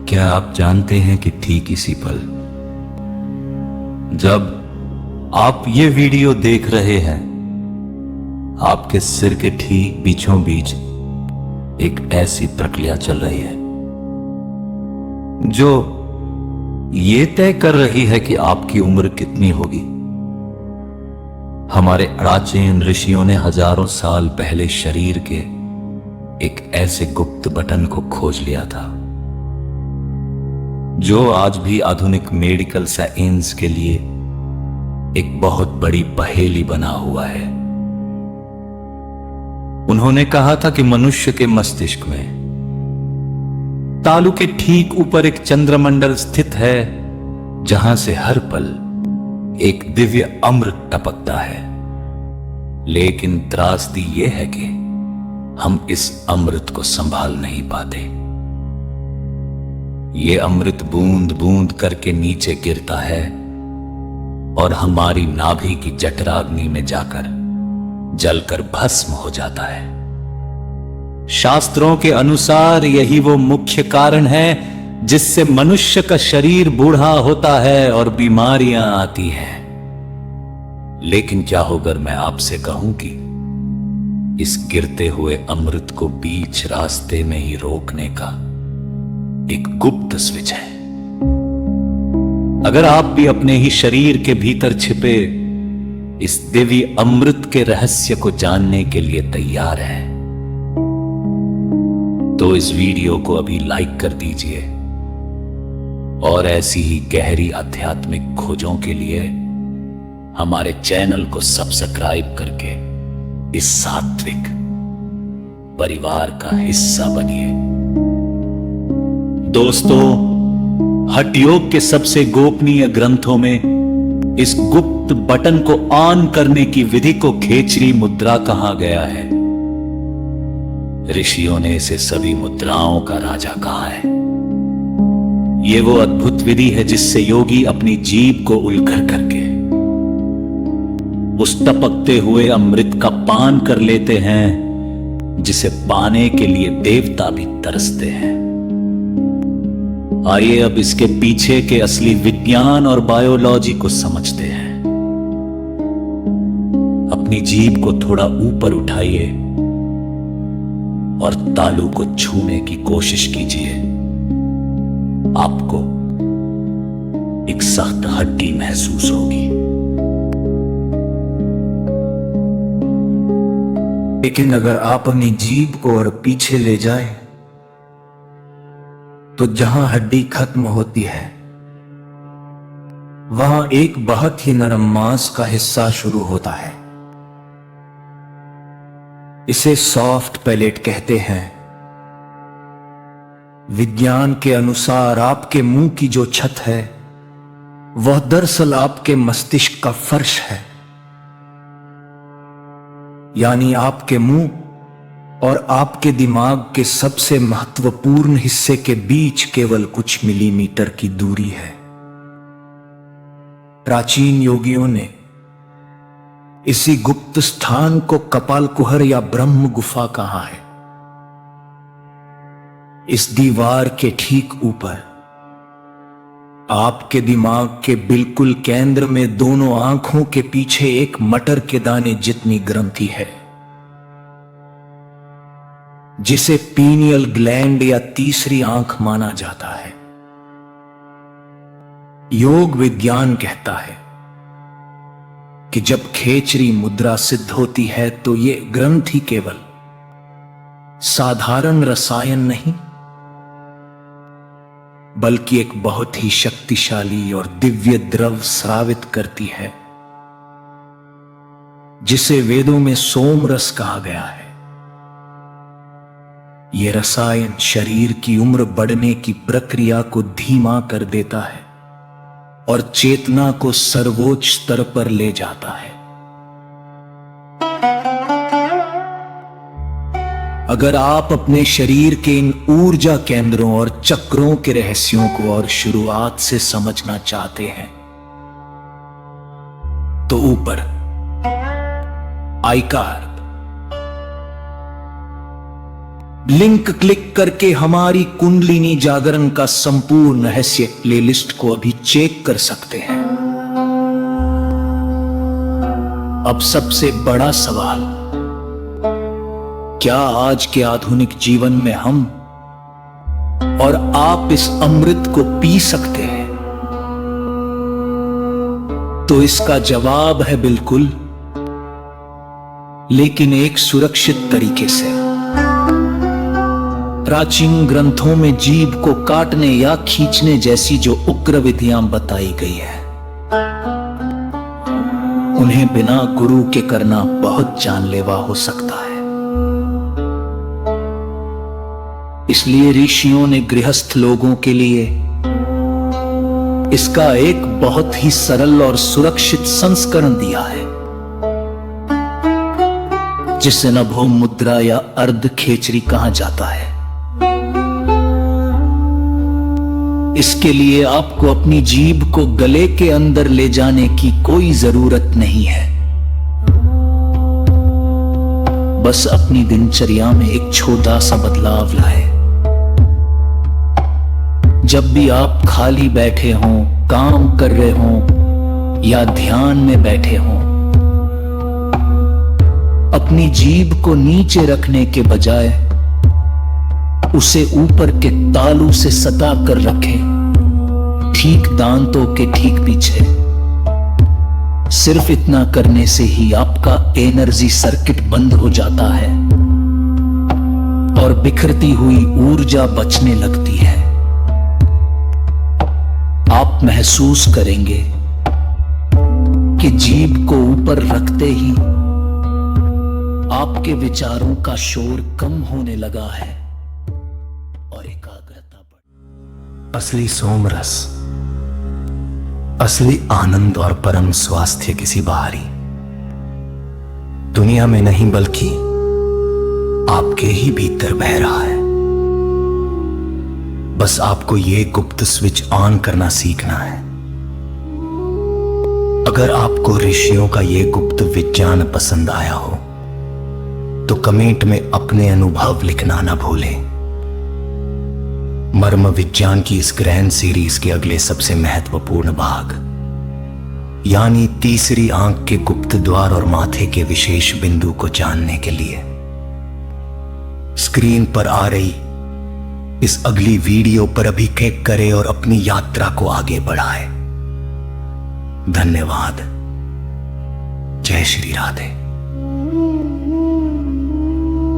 क्या आप जानते हैं कि ठीक इसी पल जब आप ये वीडियो देख रहे हैं, आपके सिर के ठीक बीचों बीच एक ऐसी प्रक्रिया चल रही है जो ये तय कर रही है कि आपकी उम्र कितनी होगी। हमारे प्राचीन ऋषियों ने हजारों साल पहले शरीर के एक ऐसे गुप्त बटन को खोज लिया था जो आज भी आधुनिक मेडिकल साइंस के लिए एक बहुत बड़ी पहेली बना हुआ है। उन्होंने कहा था कि मनुष्य के मस्तिष्क में तालू के ठीक ऊपर एक चंद्रमंडल स्थित है जहां से हर पल एक दिव्य अमृत टपकता है। लेकिन त्रासदी यह है कि हम इस अमृत को संभाल नहीं पाते। ये अमृत बूंद बूंद करके नीचे गिरता है और हमारी नाभि की जठराग्नि में जाकर जलकर भस्म हो जाता है। शास्त्रों के अनुसार यही वो मुख्य कारण है जिससे मनुष्य का शरीर बूढ़ा होता है और बीमारियां आती हैं। लेकिन क्या होगा अगर मैं आपसे कहूं कि इस गिरते हुए अमृत को बीच रास्ते में ही रोकने का एक गुप्त स्विच है। अगर आप भी अपने ही शरीर के भीतर छिपे इस दिव्य अमृत के रहस्य को जानने के लिए तैयार हैं, तो इस वीडियो को अभी लाइक कर दीजिए और ऐसी ही गहरी आध्यात्मिक खोजों के लिए हमारे चैनल को सब्सक्राइब करके इस सात्विक परिवार का हिस्सा बनिए। दोस्तों, हठ योग के सबसे गोपनीय ग्रंथों में इस गुप्त बटन को ऑन करने की विधि को खेचरी मुद्रा कहा गया है। ऋषियों ने इसे सभी मुद्राओं का राजा कहा है। यह वो अद्भुत विधि है जिससे योगी अपनी जीभ को उलघर करके उस टपकते हुए अमृत का पान कर लेते हैं जिसे पाने के लिए देवता भी तरसते हैं। आइए अब इसके पीछे के असली विज्ञान और बायोलॉजी को समझते हैं। अपनी जीभ को थोड़ा ऊपर उठाइए और तालू को छूने की कोशिश कीजिए। आपको एक सख्त हड्डी महसूस होगी। लेकिन अगर आप अपनी जीभ को और पीछे ले जाएं, तो जहां हड्डी खत्म होती है वहां एक बहुत ही नरम मांस का हिस्सा शुरू होता है। इसे सॉफ्ट पैलेट कहते हैं। विज्ञान के अनुसार आपके मुंह की जो छत है वह दरअसल आपके मस्तिष्क का फर्श है। यानी आपके मुंह और आपके दिमाग के सबसे महत्वपूर्ण हिस्से के बीच केवल कुछ मिलीमीटर की दूरी है। प्राचीन योगियों ने इसी गुप्त स्थान को कपाल कुहर या ब्रह्म गुफा कहा है। इस दीवार के ठीक ऊपर आपके दिमाग के बिल्कुल केंद्र में दोनों आंखों के पीछे एक मटर के दाने जितनी ग्रंथि है जिसे पीनियल ग्लैंड या तीसरी आंख माना जाता है। योग विज्ञान कहता है कि जब खेचरी मुद्रा सिद्ध होती है तो यह ग्रंथि केवल साधारण रसायन नहीं बल्कि एक बहुत ही शक्तिशाली और दिव्य द्रव स्रावित करती है जिसे वेदों में सोम रस कहा गया है। यह रसायन शरीर की उम्र बढ़ने की प्रक्रिया को धीमा कर देता है और चेतना को सर्वोच्च स्तर पर ले जाता है। अगर आप अपने शरीर के इन ऊर्जा केंद्रों और चक्रों के रहस्यों को और शुरुआत से समझना चाहते हैं तो ऊपर आई कार्ड लिंक क्लिक करके हमारी कुंडलिनी जागरण का संपूर्ण रहस्य प्लेलिस्ट को अभी चेक कर सकते हैं। अब सबसे बड़ा सवाल, क्या आज के आधुनिक जीवन में हम और आप इस अमृत को पी सकते हैं? तो इसका जवाब है बिल्कुल, लेकिन एक सुरक्षित तरीके से। प्राचीन ग्रंथों में जीभ को काटने या खींचने जैसी जो उग्र विधियां बताई गई है, उन्हें बिना गुरु के करना बहुत जानलेवा हो सकता है। इसलिए ऋषियों ने गृहस्थ लोगों के लिए इसका एक बहुत ही सरल और सुरक्षित संस्करण दिया है, जिसे नभो मुद्रा या अर्ध खेचरी कहा जाता है। इसके लिए आपको अपनी जीभ को गले के अंदर ले जाने की कोई जरूरत नहीं है। बस अपनी दिनचर्या में एक छोटा सा बदलाव लाए। जब भी आप खाली बैठे हों, काम कर रहे हों या ध्यान में बैठे हों, अपनी जीभ को नीचे रखने के बजाय उसे ऊपर के तालू से सटा कर रखें, ठीक दांतों के ठीक पीछे। सिर्फ इतना करने से ही आपका एनर्जी सर्किट बंद हो जाता है और बिखरती हुई ऊर्जा बचने लगती है। आप महसूस करेंगे कि जीभ को ऊपर रखते ही आपके विचारों का शोर कम होने लगा है और एकाग्रता बढ़। असली सोमरस, असली आनंद और परम स्वास्थ्य किसी बाहरी दुनिया में नहीं, बल्कि आपके ही भीतर बह रहा है। बस आपको यह गुप्त स्विच ऑन करना सीखना है। अगर आपको ऋषियों का यह गुप्त विज्ञान पसंद आया हो तो कमेंट में अपने अनुभव लिखना ना भूलें। मर्म विज्ञान की इस ग्रैंड सीरीज के अगले सबसे महत्वपूर्ण भाग, यानी तीसरी आंख के गुप्त द्वार और माथे के विशेष बिंदु को जानने के लिए स्क्रीन पर आ रही इस अगली वीडियो पर अभी क्लिक करें और अपनी यात्रा को आगे बढ़ाएं। धन्यवाद। जय श्री राधे।